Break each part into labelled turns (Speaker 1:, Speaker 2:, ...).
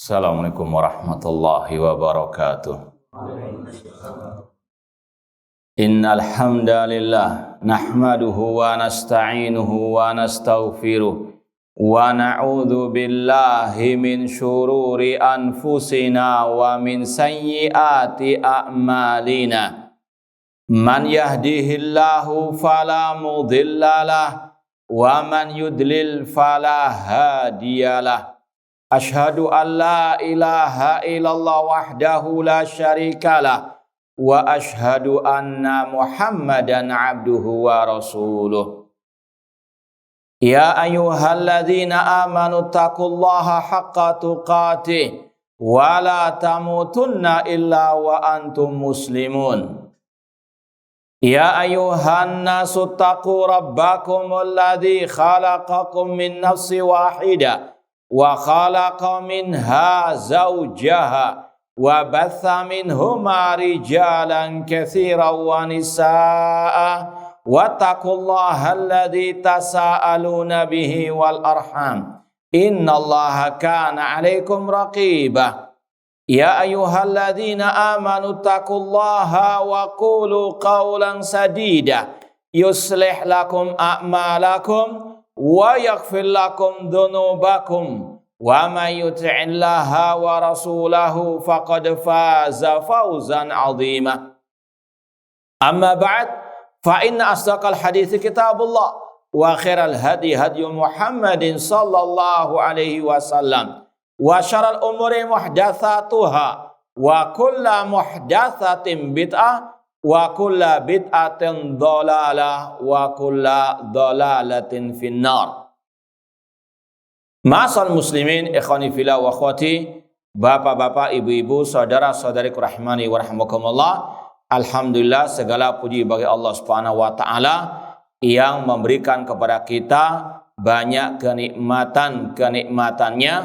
Speaker 1: Assalamualaikum warahmatullahi wabarakatuh. Innal hamdalillah nahmaduhu wa nasta'inuhu wa nastaghfiruh wa na'udzu billahi min syururi anfusina wa min sayyiati a'malina. Man yahdihillahu fala mudhillalah wa man yudlil fala hadiyalah. Ashhadu an la ilaha illallah wahdahu la syarikalah wa ashhadu anna Muhammadan abduhu wa rasuluh. Ya ayyuhalladzina amanu taqullaha haqqa tuqatih wa la tamutunna illa wa antum muslimun. Ya ayyuhan nasu taqu rabbakum alladzi khalaqakum min nafsin wahidah wa khalaqa minha zawjaha wa batha minhuma rijalan katsiran wa nisaa wattaqullaha alladzi tasaaluna bihi wal arham innallaha kana 'alaikum raqiba. Ya ayyuhalladzina amanu taqullaha wa qulu qawlan sadida yuslih lakum a'malakum wa yaghfir lakum dhunubakum wa may yuti'illaha wa rasulahu faqad faza fawzan 'azima. Amma ba'd, fa inna asdaqal hadithi kitabullah wa khairal hadi hadi Muhammadin sallallahu alaihi wasallam wa syarrul umuri muhdatsatuha wa kullu muhdatsatin bid'ah wa kulla bid'atin dhalalah wa kulla dhalalatin finnar. Ma'asal muslimin ikhwani fillah wa akhwati, bapak-bapak, ibu-ibu, saudara-saudariku rahimani wa rahmakumullah. Alhamdulillah, segala puji bagi Allah Subhanahu wa taala yang memberikan kepada kita banyak kenikmatan-kenikmatannya,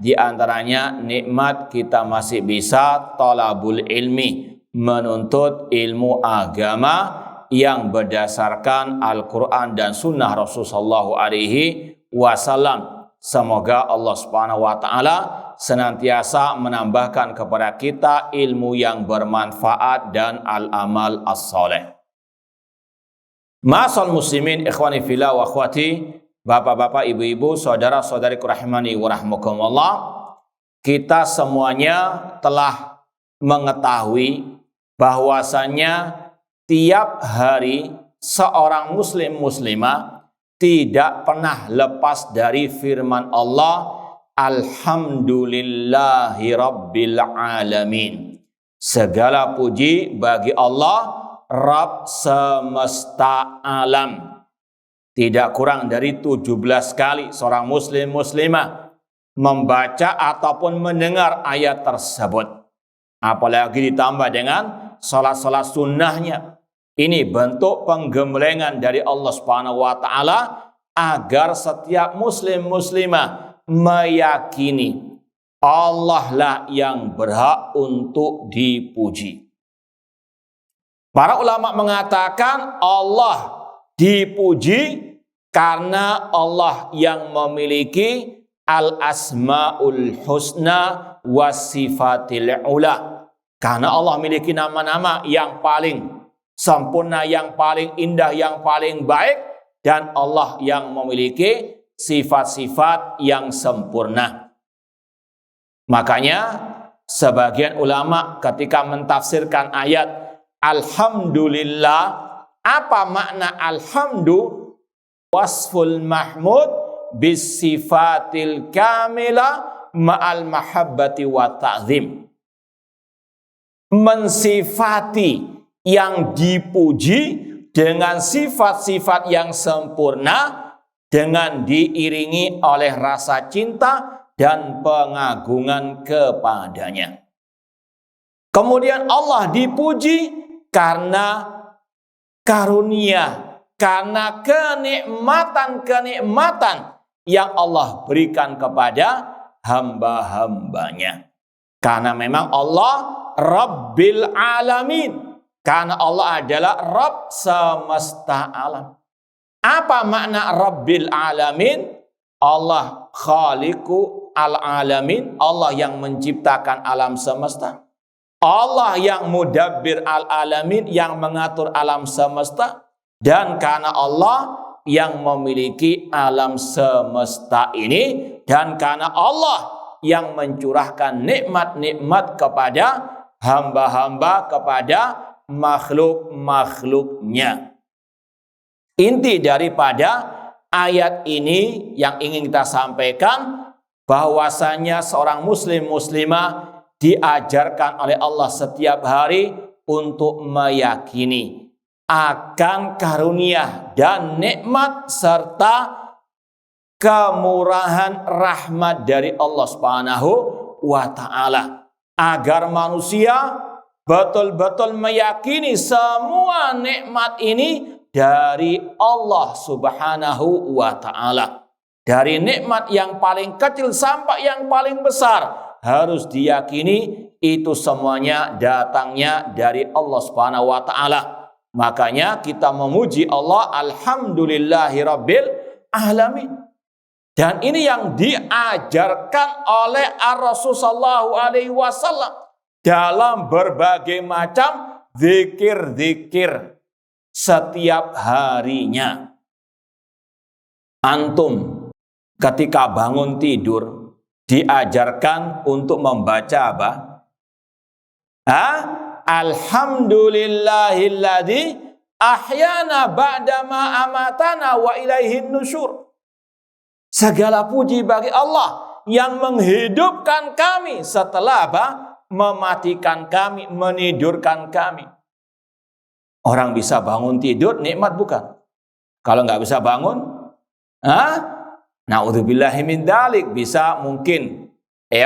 Speaker 1: di antaranya nikmat kita masih bisa talabul ilmi, menuntut ilmu agama yang berdasarkan Al-Quran dan Sunnah Rasulullah SAW. Semoga Allah Subhanahu Wa Taala senantiasa menambahkan kepada kita ilmu yang bermanfaat dan al-amal as-saleh. Ma'asal muslimin ikhwani fillah wa akhwati, bapak-bapak, ibu-ibu, saudara-saudariku rahimani wa rahmakumullah, kita semuanya telah mengetahui bahwasanya tiap hari seorang muslim muslimah tidak pernah lepas dari firman Allah, alhamdulillahi rabbil alamin. Segala puji bagi Allah, Rabb semesta alam. Tidak kurang dari 17 kali seorang muslim muslimah membaca ataupun mendengar ayat tersebut. Apalagi ditambah dengan salat-salat sunnahnya. Ini bentuk penggemblengan dari Allah Subhanahu wa taala agar setiap muslim muslimah meyakini Allah lah yang berhak untuk dipuji. Para ulama mengatakan Allah dipuji karena Allah yang memiliki al-asmaul husna wasifatil ula. Karena Allah memiliki nama-nama yang paling sempurna, yang paling indah, yang paling baik, dan Allah yang memiliki sifat-sifat yang sempurna. Makanya sebagian ulama ketika mentafsirkan ayat alhamdulillah, apa makna alhamdu? Wasful mahmud bis sifatil kamila ma'al mahabbati wa ta'zim. Mensifati yang dipuji dengan sifat-sifat yang sempurna, dengan diiringi oleh rasa cinta dan pengagungan kepadanya. Kemudian Allah dipuji karena karunia, karena kenikmatan-kenikmatan yang Allah berikan kepada hamba-hambanya. Karena memang Allah Rabbil Alamin, karena Allah adalah Rabb semesta alam. Apa makna Rabbil Alamin? Allah Khaliqu al-alamin, Allah yang menciptakan alam semesta, Allah yang mudabbir al-alamin, yang mengatur alam semesta, dan karena Allah yang memiliki alam semesta ini, dan karena Allah yang mencurahkan nikmat-nikmat kepada hamba-hamba, kepada makhluk-makhluknya. Inti daripada ayat ini yang ingin kita sampaikan, bahwasanya seorang muslim muslimah diajarkan oleh Allah setiap hari untuk meyakini akan karunia dan nikmat serta kemurahan rahmat dari Allah Subhanahu wa ta'ala, agar manusia betul-betul meyakini semua nikmat ini dari Allah Subhanahu wa ta'ala. Dari nikmat yang paling kecil sampai yang paling besar, harus diyakini itu semuanya datangnya dari Allah Subhanahu wa ta'ala. Makanya kita memuji Allah, alhamdulillahirabbil alamin. Dan ini yang diajarkan oleh Ar-Rasul sallallahu alaihi wasallam dalam berbagai macam zikir-zikir setiap harinya. Antum ketika bangun tidur diajarkan untuk membaca apa? Alhamdulillahilladzi ahyana ba'dama amatana wa ilaihin nusyur. Segala puji bagi Allah yang menghidupkan kami setelah apa? Mematikan kami, menidurkan kami. Orang bisa bangun tidur nikmat bukan? Kalau nggak bisa bangun, naudzubillahi min dzalik, bisa mungkin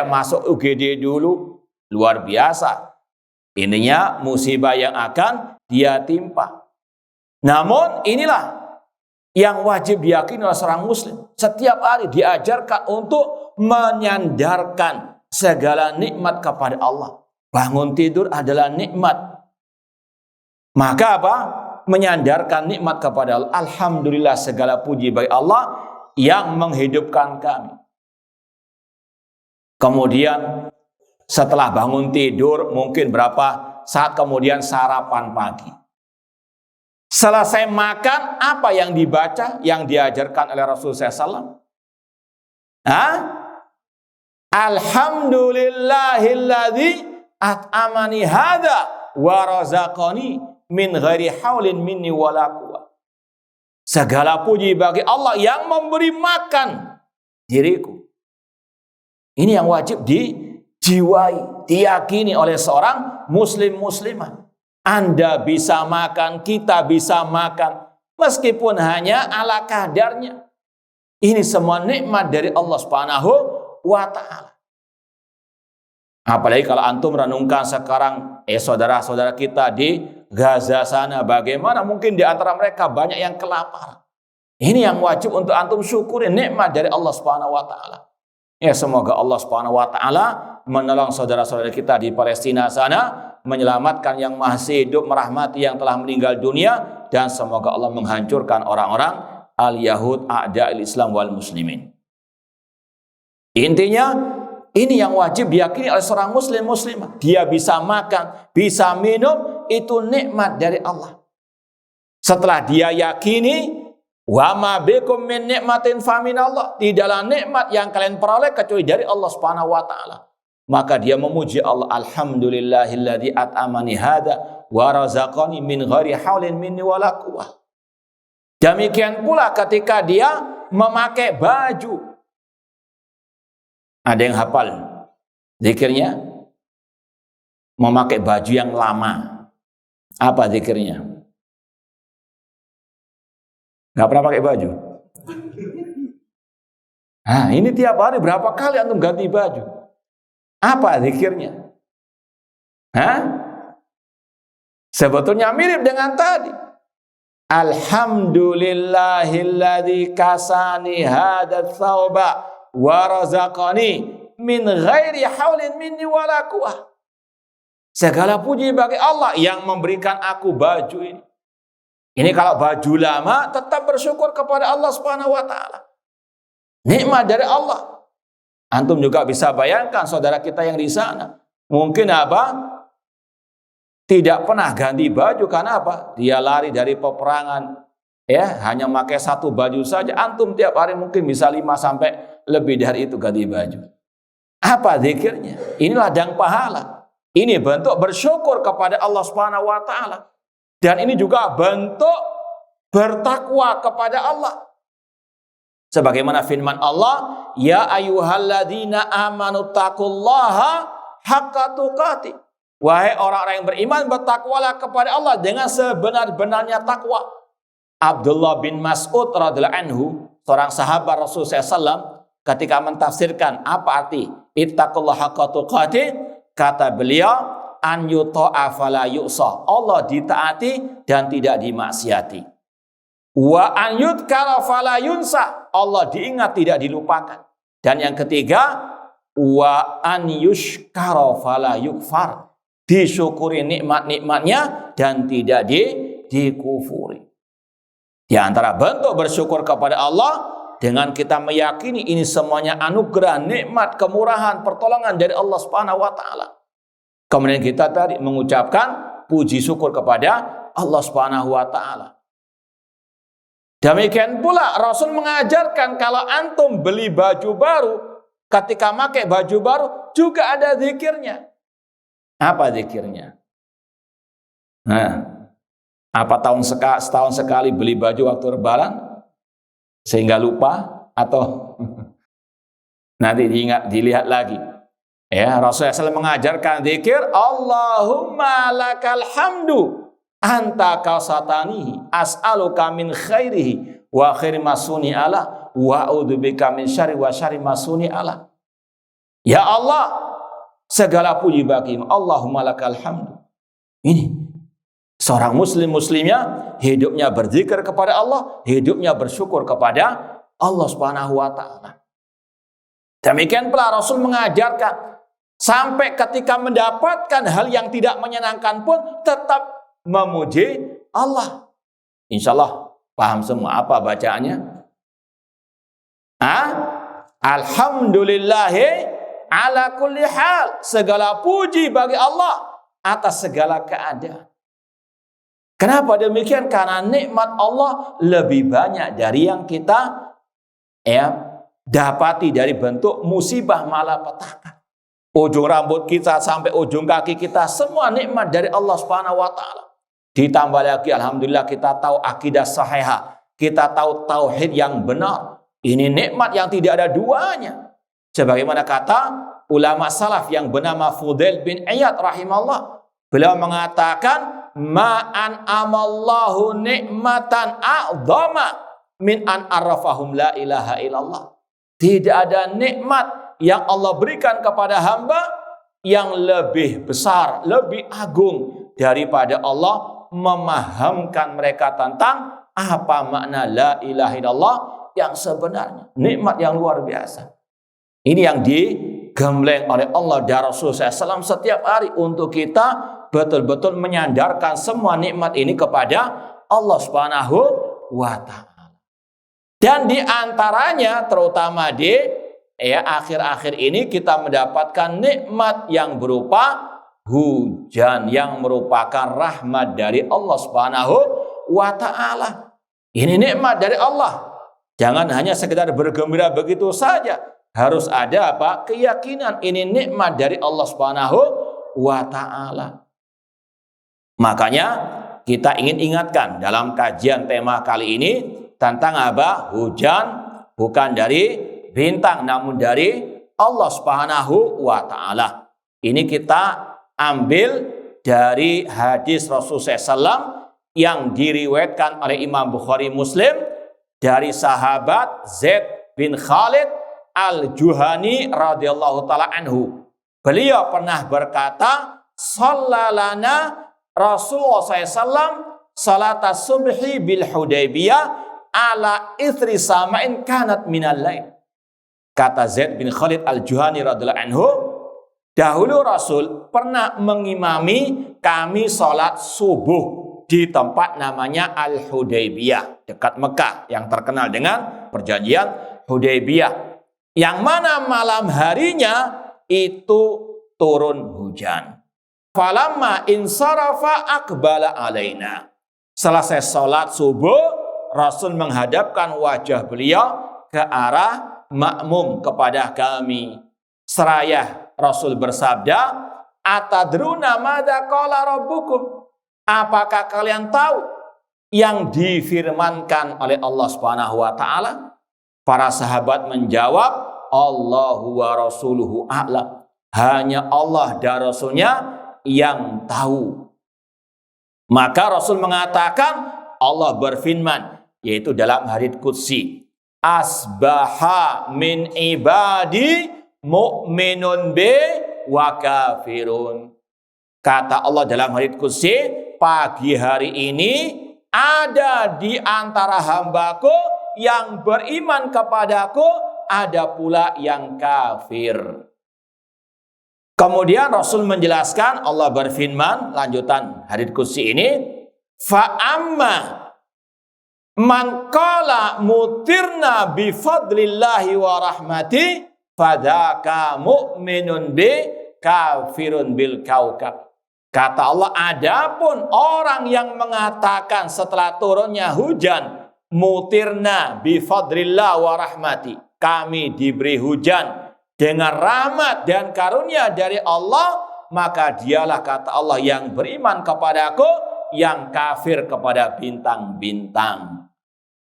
Speaker 1: masuk UGD dulu, luar biasa. Ininya musibah yang akan dia timpa. Namun inilah yang wajib diyakini oleh seorang muslim. Setiap hari diajarkan untuk menyandarkan segala nikmat kepada Allah. Bangun tidur adalah nikmat. Maka apa? Menyandarkan nikmat kepada Allah. Alhamdulillah, segala puji bagi Allah yang menghidupkan kami. Kemudian setelah bangun tidur, mungkin berapa saat kemudian sarapan pagi. Selesai makan, apa yang dibaca, yang diajarkan oleh Rasulullah SAW? Alhamdulillahilladzi at'amani hadza wa razaqani min ghairi haulin minni wala quwwah. Segala puji bagi Allah yang memberi makan diriku. Ini yang wajib dijiwai, diyakini oleh seorang muslim muslimah. Anda bisa makan, kita bisa makan, meskipun hanya ala kadarnya. Ini semua nikmat dari Allah Subhanahu wa ta'ala. Apalagi kalau antum renungkan sekarang, saudara-saudara kita di Gaza sana, bagaimana mungkin di antara mereka banyak yang kelaparan. Ini yang wajib untuk antum syukuri, nikmat dari Allah Subhanahu wa ta'ala. Ya, semoga Allah Subhanahu wa ta'ala menolong saudara-saudara kita di Palestina sana, menyelamatkan yang masih hidup, merahmati yang telah meninggal dunia, dan semoga Allah menghancurkan orang-orang al-Yahud, a'da'il Islam wal muslimin. Intinya, ini yang wajib diyakini oleh seorang muslim muslimah. Dia bisa makan, bisa minum, itu nikmat dari Allah. Setelah dia yakini, wa ma bikum min nikmatin fa min Allah, tidaklah nikmat yang kalian peroleh kecuali dari Allah Subhanahu wa ta'ala. Maka dia memuji Allah, alhamdulillahilladzi at'amani hadza wa razaqani min ghairi haulin minni wala quwwah. Demikian pula ketika dia memakai baju. Ada yang hafal zikirnya? Memakai baju yang lama. Apa zikirnya? Nggak pernah pakai baju. Ini tiap hari berapa kali antum ganti baju? Apa zikirnya? Sebetulnya mirip dengan tadi. Alhamdulillahilladzi kasani hadza tsauba wa razaqani min ghairi haulin minni wala quwwah. Segala puji bagi Allah yang memberikan aku baju ini. Ini kalau baju lama, tetap bersyukur kepada Allah Subhanahu wa ta'ala. Nikmat dari Allah. Antum juga bisa bayangkan saudara kita yang di sana. Mungkin tidak pernah ganti baju karena dia lari dari peperangan, hanya pakai satu baju saja. Antum tiap hari mungkin bisa 5 sampai lebih dari itu ganti baju. Apa zikirnya? Ini ladang pahala. Ini bentuk bersyukur kepada Allah Subhanahu wa taala. Dan ini juga bentuk bertakwa kepada Allah. Sebagaimana firman Allah, ya ayyuhalladzina amanu taqullaha haqqa tuqatih. Wahai orang-orang yang beriman, bertakwalah kepada Allah dengan sebenar-benarnya takwa. Abdullah bin Mas'ud radhiyallahu anhu, seorang sahabat Rasulullah SAW, ketika mentafsirkan apa arti ittaqullaha haqqa tuqatih, kata beliau, an yuta'a fala yu'sa. Allah ditaati dan tidak dimaksiati. Wa an yudkara fala yunsa. Allah diingat tidak dilupakan. Dan yang ketiga, wa an yushkara fala yukfar. Disyukuri nikmat-nikmatnya dan tidak dikufuri. Di antara bentuk bersyukur kepada Allah dengan kita meyakini ini semuanya anugerah, nikmat, kemurahan, pertolongan dari Allah Subhanahu wa taala. Kemudian kita tadi mengucapkan puji syukur kepada Allah Subhanahu wa taala. Demikian pula Rasul mengajarkan kalau antum beli baju baru, ketika pakai baju baru juga ada zikirnya. Apa zikirnya? Apa setahun sekali beli baju waktu Lebaran sehingga lupa, atau nanti dilihat lagi? Rasulullah SAW mengajarkan zikir, Allahumma lakal hamdu anta kausatanihi as'aluka min khairihi wa khairi masuni ala wa a'udzubika min syarri wa syarri masuni ala. Ya Allah, segala puji bagimu. Allahumma lakal hamdu. Ini seorang muslimnya hidupnya berzikir kepada Allah, hidupnya bersyukur kepada Allah Subhanahu wa taala. Demikian pula Rasul mengajarkan sampai ketika mendapatkan hal yang tidak menyenangkan pun tetap memuji Allah. Insyaallah paham semua apa bacaannya? Alhamdulillahi ala kulli hal. Segala puji bagi Allah atas segala keadaan. Kenapa demikian? Karena nikmat Allah lebih banyak dari yang kita dapati dari bentuk musibah malapetaka. Ujung rambut kita sampai ujung kaki kita semua nikmat dari Allah Subhanahu wa taala. Ditambah lagi alhamdulillah kita tahu akidah sahihah, kita tahu tauhid yang benar. Ini nikmat yang tidak ada duanya. Sebagaimana kata ulama salaf yang bernama Fudail bin Iyad rahimahullah, beliau mengatakan ma'an amallahu nikmatan a'dhama min an arrafahum la ilaha illallah. Tidak ada nikmat yang Allah berikan kepada hamba yang lebih besar, lebih agung daripada Allah memahamkan mereka tentang apa makna la ilaha illallah yang sebenarnya. Nikmat yang luar biasa. Ini yang digembleng oleh Allah dan Rasulullah SAW setiap hari untuk kita betul-betul menyandarkan semua nikmat ini kepada Allah Subhanahu wa taala. Dan di antaranya terutama di akhir-akhir ini kita mendapatkan nikmat yang berupa hujan yang merupakan rahmat dari Allah Subhanahu wa taala. Ini nikmat dari Allah. Jangan hanya sekedar bergembira begitu saja. Harus ada keyakinan ini nikmat dari Allah Subhanahu wa taala. Makanya kita ingin ingatkan dalam kajian tema kali ini tentang hujan bukan dari bintang namun dari Allah Subhanahu wa taala. Ini kita ambil dari hadis Rasulullah SAW yang diriwayatkan oleh Imam Bukhari Muslim dari sahabat Zaid bin Khalid Al-Juhani radhiyallahu taala anhu. Beliau pernah berkata, "Shallalana Rasulullah SAW salat subhi bil Hudaybiyah ala ithri sama'in kanat minal lail." Kata Zaid bin Khalid Al-Juhani radhiyallahu anhu, dahulu Rasul pernah mengimami kami salat subuh di tempat namanya Al-Hudaybiyah, dekat Mekah yang terkenal dengan perjanjian Hudaybiyah. Yang mana malam harinya itu turun hujan. Falamma insarafa aqbala alaina. Selesai sholat subuh, Rasul menghadapkan wajah beliau ke arah makmum kepada kami. Seraya Rasul bersabda, atadruna madza qala rabbukum? Apakah kalian tahu yang difirmankan oleh Allah Subhanahu wa taala? Para sahabat menjawab, Allahu wa rasuluhu a'lam. Hanya Allah dan Rasulnya yang tahu. Maka Rasul mengatakan, Allah berfirman, yaitu dalam hadits qudsi, asbaha min ibadi mu'minun bi wa kafirun. Kata Allah dalam hadits qudsi, pagi hari ini ada di antara hambaku yang beriman kepadaku, ada pula yang kafir. Kemudian Rasul menjelaskan, Allah berfirman, lanjutan hadits qudsi ini, fa'amma man qala mutirna bi fadlillahi wa rahmati fadzaka mu'minun bi kafirun bil kaukab. Kata Allah, adapun orang yang mengatakan setelah turunnya hujan, mutirna bi fadlillah wa rahmati, kami diberi hujan dengan rahmat dan karunia dari Allah, maka dialah, kata Allah, yang beriman kepadaku, yang kafir kepada bintang-bintang.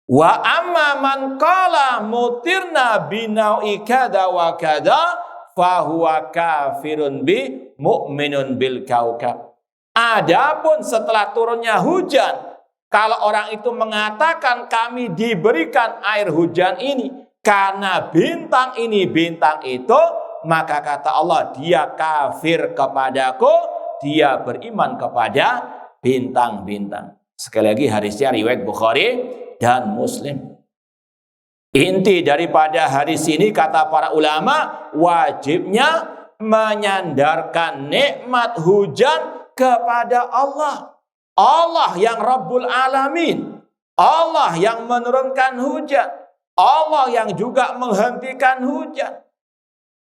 Speaker 1: Wa amma man qala mutirna binau'i kada wa kada fahuwa kafirun bi mu'minun bil kaukab. Adapun setelah turunnya hujan, kalau orang itu mengatakan kami diberikan air hujan ini karena bintang ini, bintang itu, maka kata Allah, dia kafir kepadaku, dia beriman kepada bintang-bintang. Sekali lagi hadisnya riwayat Bukhari dan Muslim. Inti daripada hadis ini, kata para ulama, wajibnya menyandarkan nikmat hujan kepada Allah. Allah yang Rabbul Alamin, Allah yang menurunkan hujan, Allah yang juga menghentikan hujan.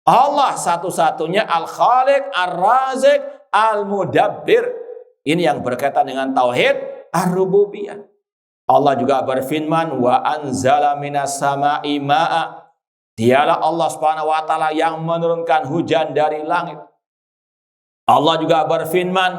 Speaker 1: Allah satu-satunya Al-Khaliq, Ar-Razik, Al-Mudabbir. Ini yang berkaitan dengan tauhid Ar-Rububiyah. Allah juga berfirman, wa anzala minas sama'i ma'a. Dialah Allah Subhanahu wa taala yang menurunkan hujan dari langit. Allah juga berfirman,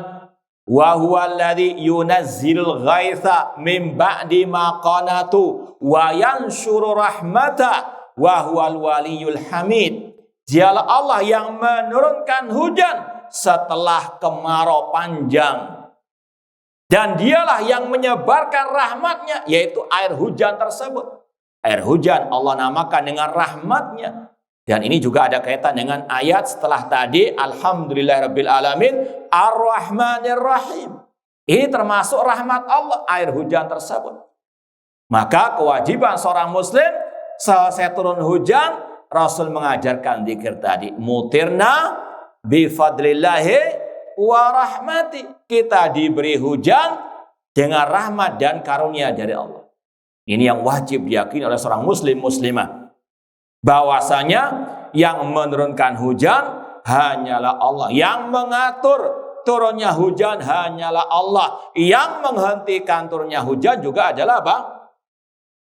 Speaker 1: wa huwal ladzi yunazzilul ghaitsa min ba'di ma qanatu wa yanshuru rahmata wa huwal waliyul hamid. Dialah Allah yang menurunkan hujan setelah kemarau panjang. Dan dialah yang menyebarkan rahmatnya, yaitu air hujan tersebut. Air hujan Allah namakan dengan rahmatnya. Dan ini juga ada kaitan dengan ayat setelah tadi, Alhamdulillahirabbil alamin Ar-Rahmanir Rahim. Ini termasuk rahmat Allah, air hujan tersebut. Maka kewajiban seorang muslim, selesai turun hujan, Rasul mengajarkan zikir tadi, mutirna bi fadlillahi wa rahmati. Kita diberi hujan dengan rahmat dan karunia dari Allah. Ini yang wajib diyakini oleh seorang muslim muslimah, bahwasanya yang menurunkan hujan hanyalah Allah, yang mengatur turunnya hujan hanyalah Allah, yang menghentikan turunnya hujan juga adalah apa?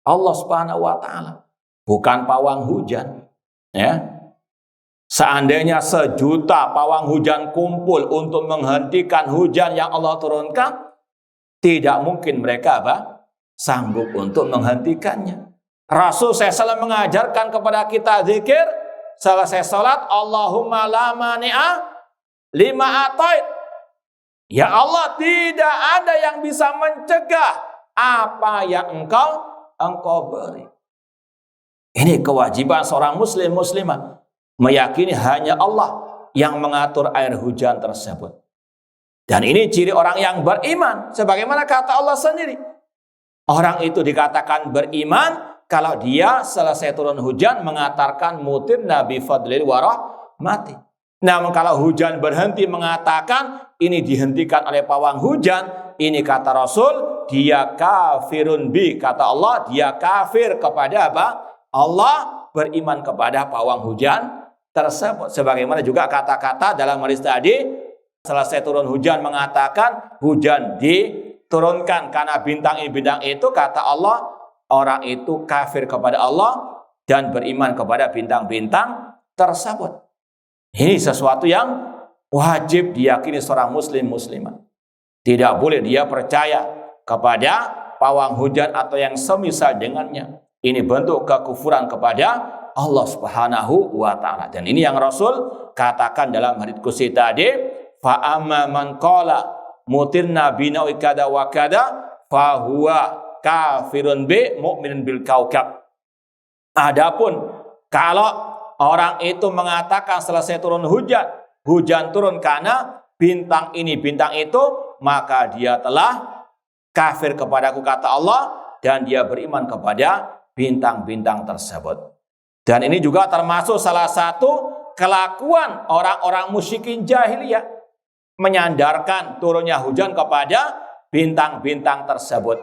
Speaker 1: Allah Subhanahu wa taala, bukan pawang hujan. Ya. Seandainya 1 juta pawang hujan kumpul untuk menghentikan hujan yang Allah turunkan, tidak mungkin mereka apa? Sanggup untuk menghentikannya. Rasul SAW mengajarkan kepada kita zikir selesai salat, Allahumma la mani'a lima atait. Ya Allah, tidak ada yang bisa mencegah apa yang engkau beri. Ini kewajiban seorang muslim muslimah, meyakini hanya Allah yang mengatur air hujan tersebut. Dan ini ciri orang yang beriman, sebagaimana kata Allah sendiri. Orang itu dikatakan beriman kalau dia selesai turun hujan mengatakan mutirna bi fadlil wa rahmati. Namun kalau hujan berhenti mengatakan ini dihentikan oleh pawang hujan, ini kata Rasul, dia kafirun bi, kata Allah, dia kafir kepada apa? Allah beriman kepada pawang hujan tersebut. Sebagaimana juga kata-kata dalam hadis tadi, selesai turun hujan mengatakan hujan diturunkan karena bintang itu, kata Allah, orang itu kafir kepada Allah dan beriman kepada bintang-bintang tersebut. Ini sesuatu yang wajib diyakini seorang muslimah. Tidak boleh dia percaya kepada pawang hujan atau yang semisal dengannya. Ini bentuk kekufuran kepada Allah Subhanahu wa taala. Dan ini yang Rasul katakan dalam hadits qudsi tadi, fa amma man qala mutirna binawi kada wa kada fa huwa kafirun bi mu'minun bil kaukab. Adapun kalau orang itu mengatakan selesai turun hujan turun karena bintang ini, bintang itu, maka dia telah kafir kepadaku, kata Allah, dan dia beriman kepada bintang-bintang tersebut. Dan ini juga termasuk salah satu kelakuan orang-orang musyrikin jahiliyah, menyandarkan turunnya hujan kepada bintang-bintang tersebut.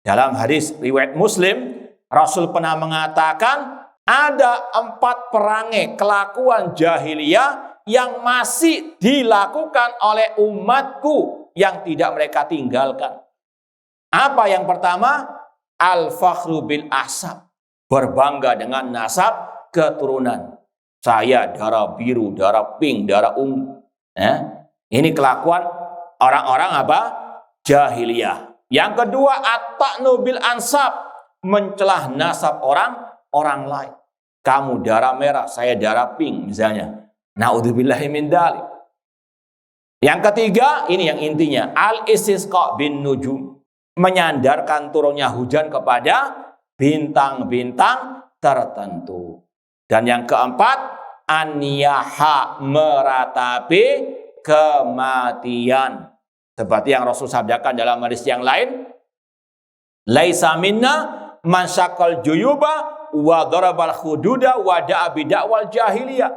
Speaker 1: Dalam hadis riwayat Muslim, Rasul pernah mengatakan ada 4 perangai kelakuan jahiliyah yang masih dilakukan oleh umatku yang tidak mereka tinggalkan. Apa yang pertama? Al-fakhru bil ahsab, berbangga dengan nasab keturunan. Saya darah biru, darah pink, darah ungu. Ini kelakuan orang-orang apa? Jahiliyah. Yang kedua, at-ta'nu bil ansab, mencelah nasab orang lain. Kamu darah merah, saya darah pink misalnya. Na'udzubillahi min dzalik. Yang ketiga, ini yang intinya, al-istisqa bin nujum, menyandarkan turunnya hujan kepada bintang-bintang tertentu. Dan yang keempat, an-niyaha, meratapi kematian. Seperti yang Rasul sabdakan dalam hadis yang lain, laisa minna man syaqal juyuba wa darabal hududa wa da'a bidakwal jahiliyah.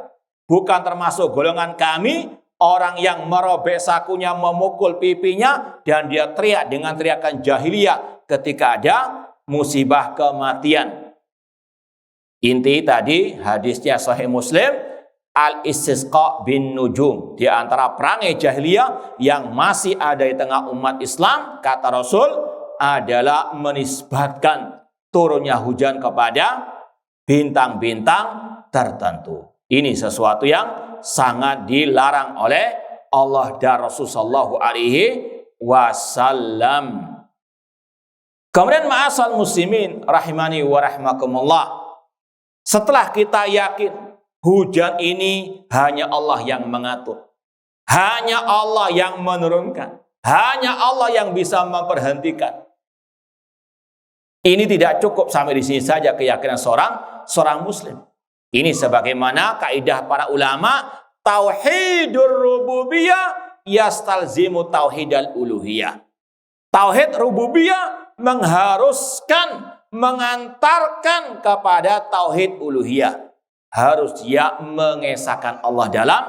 Speaker 1: Bukan termasuk golongan kami orang yang merobek sakunya, memukul pipinya, dan dia teriak dengan teriakan jahiliyah ketika ada musibah kematian. Inti tadi hadisnya Sahih Muslim, al-istisqa bin nujum. Di antara perangai jahiliyah yang masih ada di tengah umat Islam, kata Rasul, adalah menisbatkan turunnya hujan kepada bintang-bintang tertentu. Ini sesuatu yang sangat dilarang oleh Allah dan Rasul sallallahu alaihi wasallam. Kemudian ma'asal muslimin rahimani wa rahmakumullah. Setelah kita yakin hujan ini hanya Allah yang mengatur, hanya Allah yang menurunkan, hanya Allah yang bisa memberhentikan. Ini tidak cukup sampai di sini saja keyakinan seorang muslim. Ini sebagaimana kaidah para ulama, tauhidur rububiyah yastalzimu tauhidal uluhiyah. Tauhid rububiyah mengharuskan, mengantarkan kepada tauhid uluhiyah. Harus dia mengesahkan Allah dalam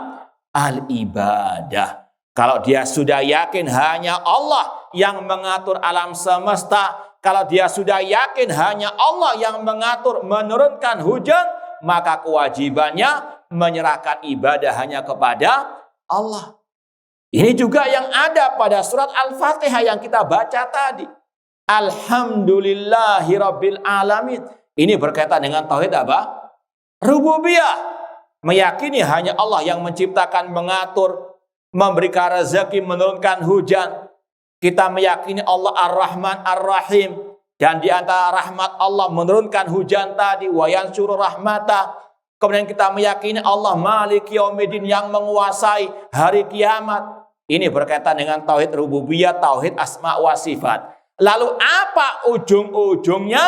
Speaker 1: al-ibadah. Kalau dia sudah yakin hanya Allah yang mengatur alam semesta, kalau dia sudah yakin hanya Allah yang mengatur, menurunkan hujan, maka kewajibannya menyerahkan ibadah hanya kepada Allah. Ini juga yang ada pada surat Al-Fatihah yang kita baca tadi. Alhamdulillahi Rabbil Alamin. Ini berkaitan dengan tauhid apa? Rububiyah. Meyakini hanya Allah yang menciptakan, mengatur, memberikan rezeki, menurunkan hujan. Kita meyakini Allah Ar-Rahman Ar-Rahim. Dan di antara rahmat Allah menurunkan hujan tadi, wa yansuru rahmata. Kemudian kita meyakini Allah Maliki Yaumiddin, yang menguasai hari kiamat. Ini berkaitan dengan tauhid rububiyah, tauhid asma wa sifat. Lalu apa ujung-ujungnya?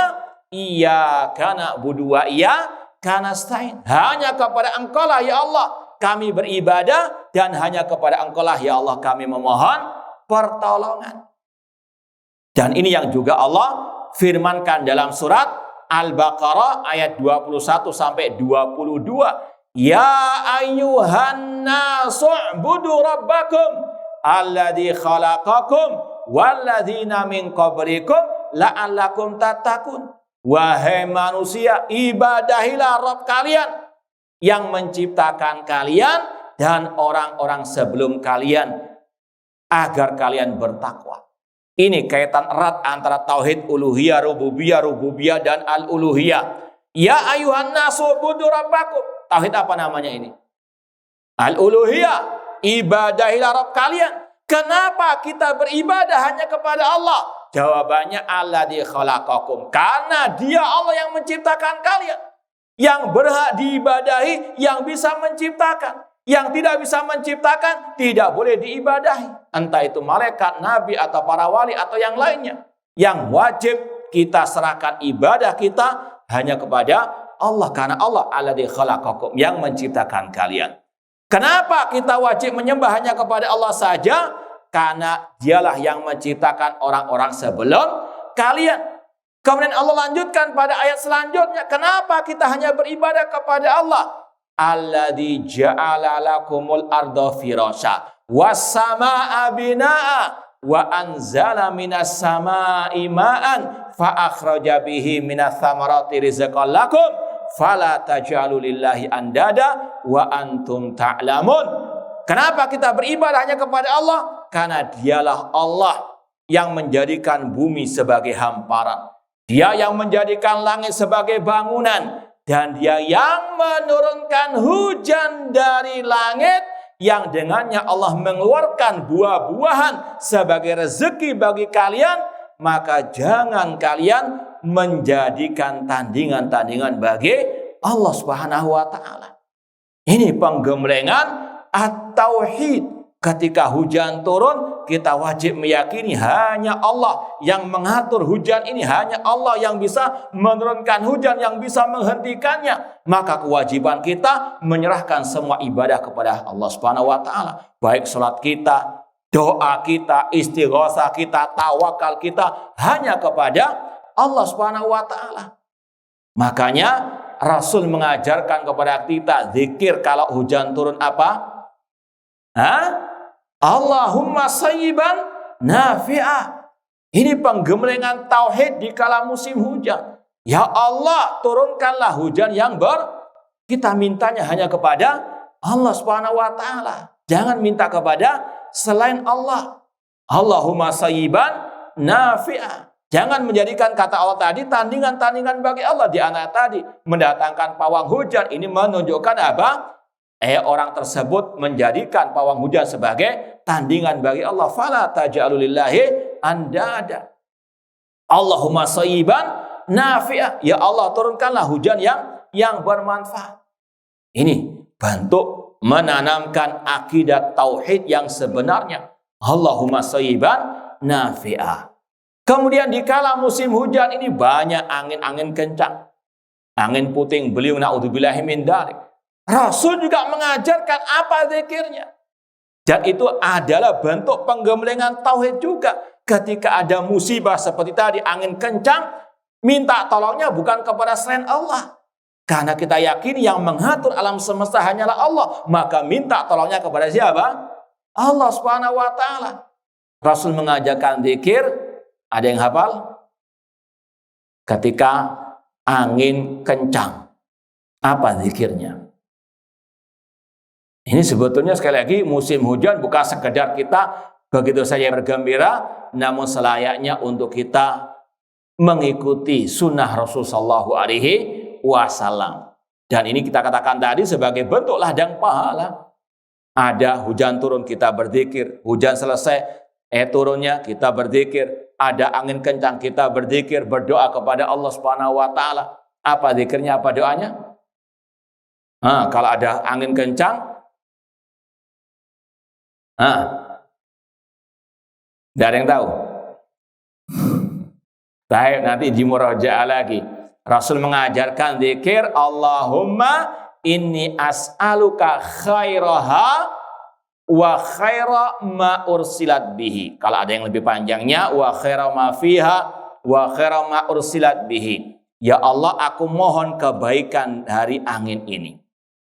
Speaker 1: Iyyaka na'budu wa iyyaka nasta'in. Hanya kepada Engkau lah ya Allah kami beribadah, dan hanya kepada Engkau lah ya Allah kami memohon pertolongan. Dan ini yang juga Allah firmankan dalam surat Al-Baqarah ayat 21 sampai 22. Ya ayyuhan nasu u'budu rabbakum alladzi khalaqakum walladzina min qablikum la'allakum tattaqun. Wahai manusia, ibadahilah Rabb kalian yang menciptakan kalian dan orang-orang sebelum kalian agar kalian bertakwa. Ini kaitan erat antara tauhid uluhiyah, rububiyah dan al-uluhiyah. Ya ayuhan nasu ubudu rabbakum. Tauhid apa namanya ini? Al-uluhiyah, ibadahilah Rabb kalian. Kenapa kita beribadah hanya kepada Allah? Jawabannya alladzi khalaqakum. Karena Dia Allah yang menciptakan kalian. Yang berhak diibadahi, yang bisa menciptakan. Yang tidak bisa menciptakan, tidak boleh diibadahi. Entah itu malaikat, nabi, atau para wali, atau yang lainnya. Yang wajib kita serahkan ibadah kita hanya kepada Allah. Karena Allah alladzi khalaqakum, yang menciptakan kalian. Kenapa kita wajib menyembah hanya kepada Allah saja? Karena Dialah yang menciptakan orang-orang sebelum kalian. Kemudian Allah lanjutkan pada ayat selanjutnya. Kenapa kita hanya beribadah kepada Allah? Alladzi ja'ala lakumul arda firasya was samaa'a binaa'a wa anzala minas samaa'i ma'an fa akhraja bihi minas thamarati rizqan lakum fala taj'alu lillahi andada wa antum ta'lamun. Kenapa kita beribadah hanya kepada Allah? Karena Dialah Allah yang menjadikan bumi sebagai hamparan. Dia yang menjadikan langit sebagai bangunan. Dan Dia yang menurunkan hujan dari langit yang dengannya Allah mengeluarkan buah-buahan sebagai rezeki bagi kalian. Maka jangan kalian menjadikan tandingan-tandingan bagi Allah Subhanahu wa ta'ala. Ini penggemblengan at-tauhid. Ketika hujan turun, kita wajib meyakini hanya Allah yang mengatur hujan ini, hanya Allah yang bisa menurunkan hujan, yang bisa menghentikannya. Maka kewajiban kita menyerahkan semua ibadah kepada Allah Subhanahu wa ta'ala. Baik salat kita, doa kita, istighosah kita, tawakal kita hanya kepada Allah Subhanahu wa ta'ala. Makanya Rasul mengajarkan kepada kita zikir kalau hujan turun apa? Allahumma sayyiban nafi'ah. Ini penggemblengan tauhid di kala musim hujan. Ya Allah, turunkanlah hujan yang kita mintanya hanya kepada Allah Subhanahu wa ta'ala. Jangan minta kepada selain Allah. Allahumma sayyiban nafi'ah. Jangan menjadikan kata Allah tadi tandingan-tandingan bagi Allah. Di antara tadi mendatangkan pawang hujan. Ini menunjukkan apa? Orang tersebut menjadikan pawang hujan sebagai tandingan bagi Allah. Fala taj'alu lillahi andada. Allahumma sayyiban nafi'ah. Ya Allah, turunkanlah hujan yang bermanfaat. Ini bentuk menanamkan akidah tauhid yang sebenarnya. Allahumma sayyiban nafi'ah. Kemudian di kala musim hujan ini banyak angin-angin kencang. Angin puting beliung, na'udzubillahi min dzalik. Rasul juga mengajarkan apa zikirnya. Dan itu adalah bentuk penggemblengan tauhid juga. Ketika ada musibah seperti tadi, angin kencang, minta tolongnya bukan kepada selain Allah. Karena kita yakini yang mengatur alam semesta hanyalah Allah. Maka minta tolongnya kepada siapa? Allah Subhanahu wa ta'ala. Rasul mengajarkan zikir, ada yang hafal? Ketika angin kencang, apa zikirnya? Ini sebetulnya sekali lagi musim hujan bukan sekedar kita begitu saja bergembira, namun selayaknya untuk kita mengikuti sunnah Rasulullah SAW. Dan ini kita katakan tadi sebagai bentuk ladang pahala. Ada hujan turun kita berzikir, hujan selesai turunnya kita berzikir, ada angin kencang kita berzikir, berdoa kepada Allah Subhanahu wa ta'ala. Apa zikirnya, apa doanya? Kalau ada angin kencang, tidak ada yang tahu. Baik, nanti di murajaah lagi. Rasul mengajarkan zikir, Allahumma inni as'aluka khairaha wa khaira ma ursilat bihi. Kalau ada yang lebih panjangnya, wa khaira ma fiha wa khaira ma ursilat bihi. Ya Allah, aku mohon kebaikan dari angin ini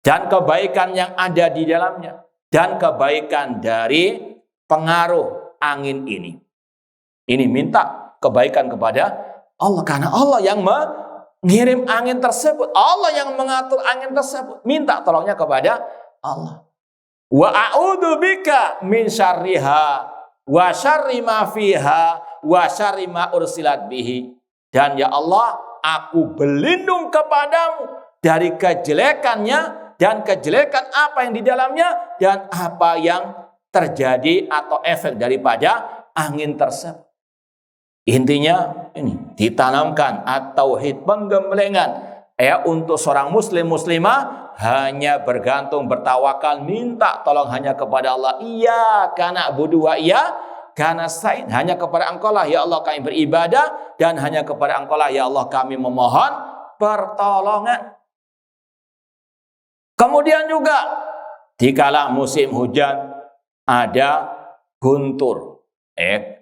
Speaker 1: dan kebaikan yang ada di dalamnya, dan kebaikan dari pengaruh angin ini. Ini minta kebaikan kepada Allah, karena Allah yang mengirim angin tersebut, Allah yang mengatur angin tersebut. Minta tolongnya kepada Allah. Wa a'udzu bika min syarriha wa syarri ma fiha wa syarri ma ursilat bihi. Dan ya Allah, aku berlindung kepadamu dari kejelekannya dan kejelekan apa yang di dalamnya dan apa yang terjadi atau efek daripada angin tersebut. Intinya ini ditanamkan at-tauhid, penggemblengan ya untuk seorang muslim muslimah hanya bergantung, bertawakal, minta tolong hanya kepada Allah. Iyyaka na'budu wa iyyaka nasta'in. Hanya kepada Engkau lah ya Allah kami beribadah dan hanya kepada Engkau lah ya Allah kami memohon pertolongan. Kemudian juga dikala musim hujan ada guntur.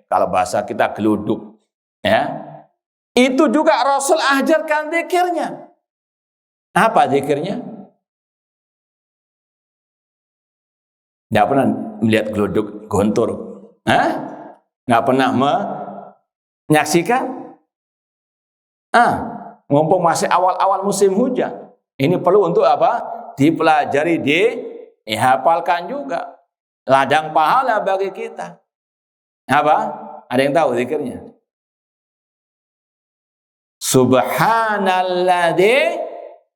Speaker 1: Kalau bahasa kita geluduk. Ya. Itu juga Rasul ajarkan zikirnya. Apa zikirnya? Nggak pernah melihat geluduk guntur. Nggak pernah menyaksikan? Mumpung masih awal-awal musim hujan. Ini perlu untuk apa? Dipelajari, dihafalkan juga. Ladang pahala bagi kita. Apa? Ada yang tahu zikirnya? Subhanalladzi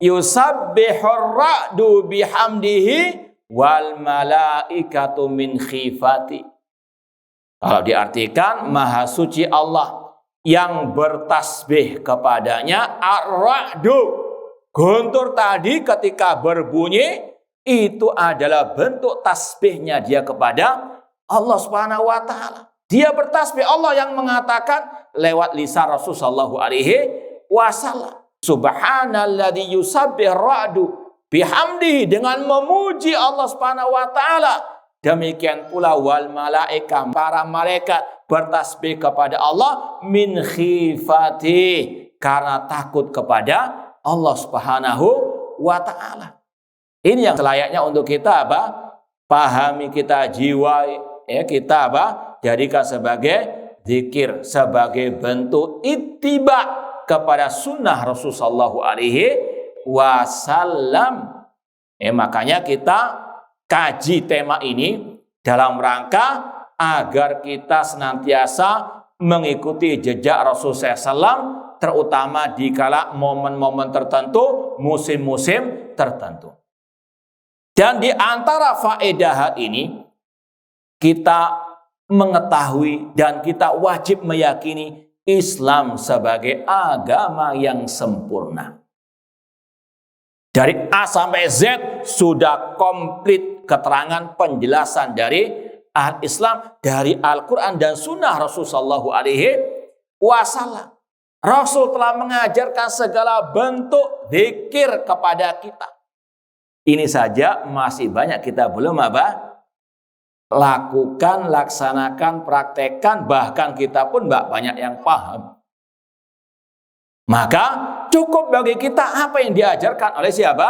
Speaker 1: yusabbihur ra'du bihamdihi wal malaikatu min khifati. Kalau diartikan, maha suci Allah yang bertasbih kepadanya. Ar-ra'du, guntur tadi ketika berbunyi itu adalah bentuk tasbihnya dia kepada Allah Subhanahu wa taala. Dia bertasbih, Allah yang mengatakan lewat lisan Rasul sallallahu alaihi wasallam. Subhanalladzi yusabbihur ra'du bihamdihi, dengan memuji Allah Subhanahu wa taala. Demikian pula wal malaika, para malaikat bertasbih kepada Allah min khifati, karena takut kepada Allah Subhanahu wa taala. Ini yang selayaknya untuk kita apa? Pahami, kita jiwai, ya kita apa? Jadikan sebagai zikir, sebagai bentuk ittiba kepada sunnah Rasul sallallahu alaihi wasallam. Makanya kita kaji tema ini dalam rangka agar kita senantiasa mengikuti jejak Rasul SAW, terutama di kala momen-momen tertentu, musim-musim tertentu. Dan di antara faedah ini, kita mengetahui dan kita wajib meyakini Islam sebagai agama yang sempurna. Dari A sampai Z sudah komplit keterangan penjelasan dari Al-Islam, dari Al-Quran dan Sunnah Rasul sallallahu alaihi wasallam. Rasul telah mengajarkan segala bentuk zikir kepada kita. Ini saja masih banyak kita belum apa? Lakukan, laksanakan, praktekkan, bahkan kita pun banyak yang paham. Maka cukup bagi kita apa yang diajarkan oleh siapa?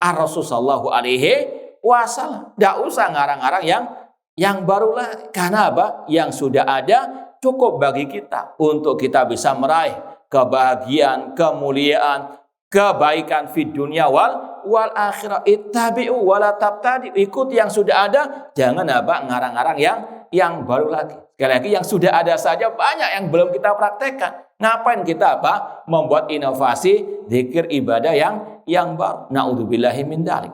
Speaker 1: Ar-Rasul sallallahu alaihi wasallam. Tidak usah ngarang-ngarang yang baru lagi. Karena apa? Yang sudah ada cukup bagi kita untuk kita bisa meraih kebahagiaan, kemuliaan, kebaikan fid dunya wal akhirah. Ittabi'u wa la tabtadi. Ikut yang sudah ada, jangan apa ngarang-ngarang yang baru lagi. Sekali lagi, yang sudah ada saja banyak yang belum kita praktekkan. Ngapain kita apa? Membuat inovasi zikir ibadah yang baru. Na'udzubillahi min dzalik.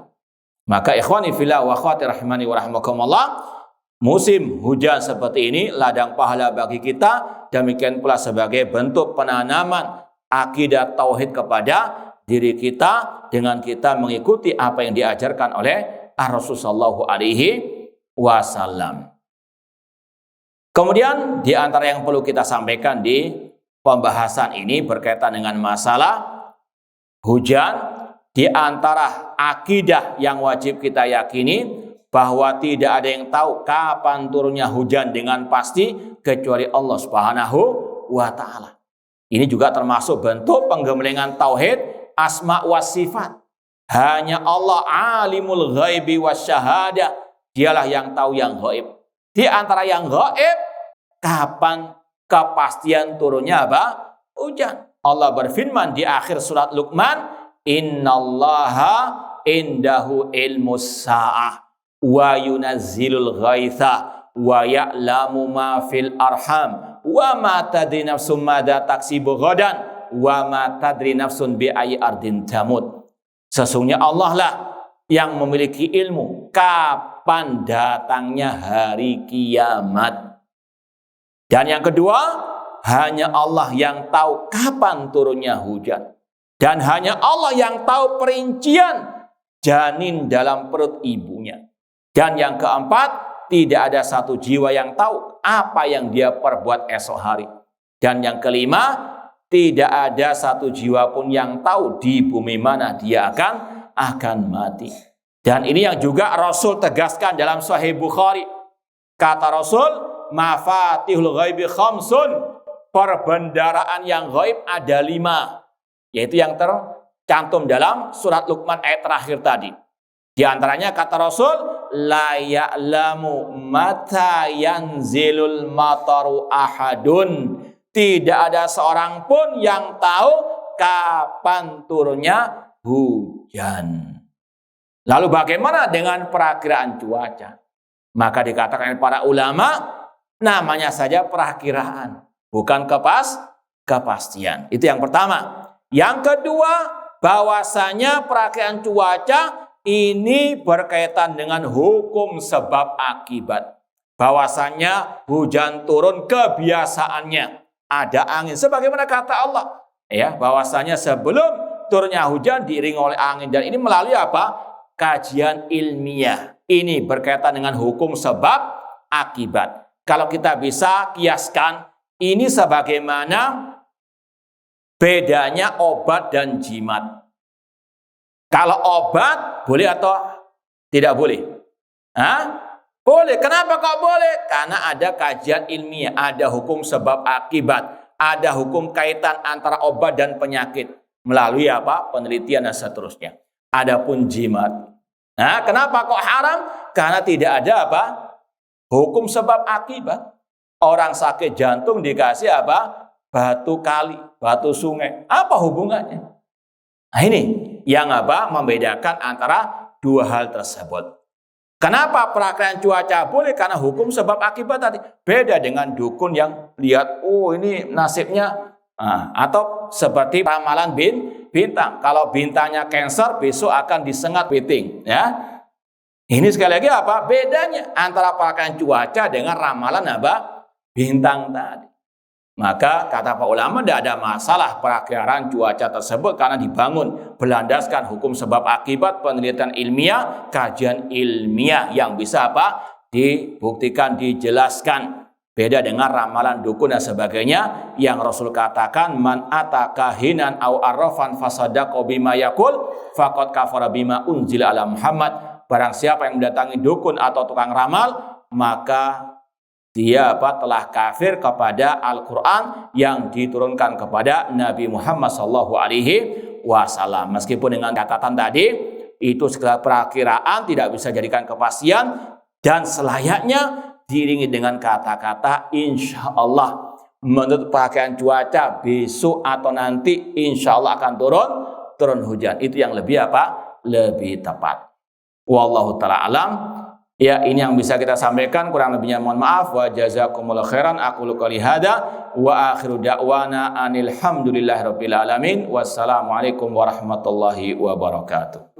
Speaker 1: Maka ikhwani fillah wa akhwati rahimani wa rahmakumullah, musim hujan seperti ini ladang pahala bagi kita. Demikian pula sebagai bentuk penanaman akidah tauhid kepada diri kita dengan kita mengikuti apa yang diajarkan oleh Rasul sallallahu alaihi wasallam. Kemudian di antara yang perlu kita sampaikan di pembahasan ini berkaitan dengan masalah hujan, di antara akidah yang wajib kita yakini bahwa tidak ada yang tahu kapan turunnya hujan dengan pasti kecuali Allah Subhanahu wa taala. Ini juga termasuk bentuk penggemblengan tauhid asma wa sifat. Hanya Allah alimul ghaibi wasyahadah. Dialah yang tahu yang gaib. Di antara yang gaib, kapan kepastian turunnya apa? hujan. Allah berfirman di akhir surat Luqman, innallaha indahu ilmus sa'ah wa yunazzilul ghaitha wa ya'lamu ma fil arham wa ma tadri nafsum madza taksibu ghadan wa ma tadri nafsun bi ayyi ardin tamut. Sesungguhnya Allah lah yang memiliki ilmu kapan datangnya hari kiamat. Dan yang kedua, hanya Allah yang tahu kapan turunnya hujan. Dan hanya Allah yang tahu perincian janin dalam perut ibunya. Dan yang keempat, tidak ada satu jiwa yang tahu apa yang dia perbuat esok hari. Dan yang kelima, tidak ada satu jiwa pun yang tahu di bumi mana dia akan mati. Dan ini yang juga Rasul tegaskan dalam Sahih Bukhari. Kata Rasul, mafatihul ghaibi khamsun. Perbendaraan yang ghaib ada 5. Yaitu yang tercantum dalam surat Luqman ayat terakhir tadi. Di antaranya kata Rasul, la ya'lamu mata yanzilul mataru ahadun. Tidak ada seorang pun yang tahu kapan turunnya hujan. Lalu bagaimana dengan perakiraan cuaca? Maka dikatakan para ulama, namanya saja perakiraan, bukan kepastian. Itu yang pertama. Yang kedua, bahwasanya perakiraan cuaca ini berkaitan dengan hukum sebab akibat. Bahwasanya hujan turun kebiasaannya. Ada angin sebagaimana kata Allah, ya, bahwasanya sebelum turunnya hujan diiringi oleh angin, dan ini melalui apa? Kajian ilmiah. Ini berkaitan dengan hukum sebab akibat. Kalau kita bisa kiaskan, ini sebagaimana bedanya obat dan jimat. Kalau obat boleh atau tidak boleh? Hah? Boleh. Kenapa kok boleh? Karena ada kajian ilmiah, ada hukum sebab akibat, ada hukum kaitan antara obat dan penyakit melalui apa? Penelitian dan seterusnya. Adapun jimat, nah, kenapa kok haram? Karena tidak ada apa? Hukum sebab akibat. Orang sakit jantung dikasih apa? Batu kali, batu sungai. Apa hubungannya? Nah, ini yang apa? Membedakan antara dua hal tersebut. Kenapa perakiraan cuaca boleh? Karena hukum sebab akibat tadi. Beda dengan dukun yang lihat, oh ini nasibnya. Nah, atau seperti ramalan bintang. Kalau bintangnya Cancer, besok akan disengat piting. Ya. Ini sekali lagi apa? Bedanya antara perakiraan cuaca dengan ramalan apa? Bintang tadi. Maka kata para ulama, tidak ada masalah perakiraan cuaca tersebut karena dibangun berlandaskan hukum sebab akibat, penelitian ilmiah, kajian ilmiah yang bisa apa? Dibuktikan, dijelaskan. Beda dengan ramalan dukun dan sebagainya yang Rasul katakan, man ataka hinan au arrafan fasadaqa bima yaqul faqad kafara bima unzila ala Muhammad. Barang siapa yang mendatangi dukun atau tukang ramal, maka dia telah kafir kepada Al-Quran yang diturunkan kepada Nabi Muhammad SAW. Meskipun dengan catatan tadi, itu segala perakiraan tidak bisa jadikan kepastian, dan selayaknya diiringi dengan kata-kata insya Allah. Menurut perakiraan cuaca, besok atau nanti insya Allah akan turun hujan. Itu yang lebih apa? Lebih tepat. Wallahu ta'ala alam. Ya, ini yang bisa kita sampaikan, kurang lebihnya mohon maaf. Wa jazakumullahu khairan. Aqulu qouli hadza wa akhiru da'wana anil hamdulillahirabbil alamin. Wassalamualaikum warahmatullahi wabarakatuh.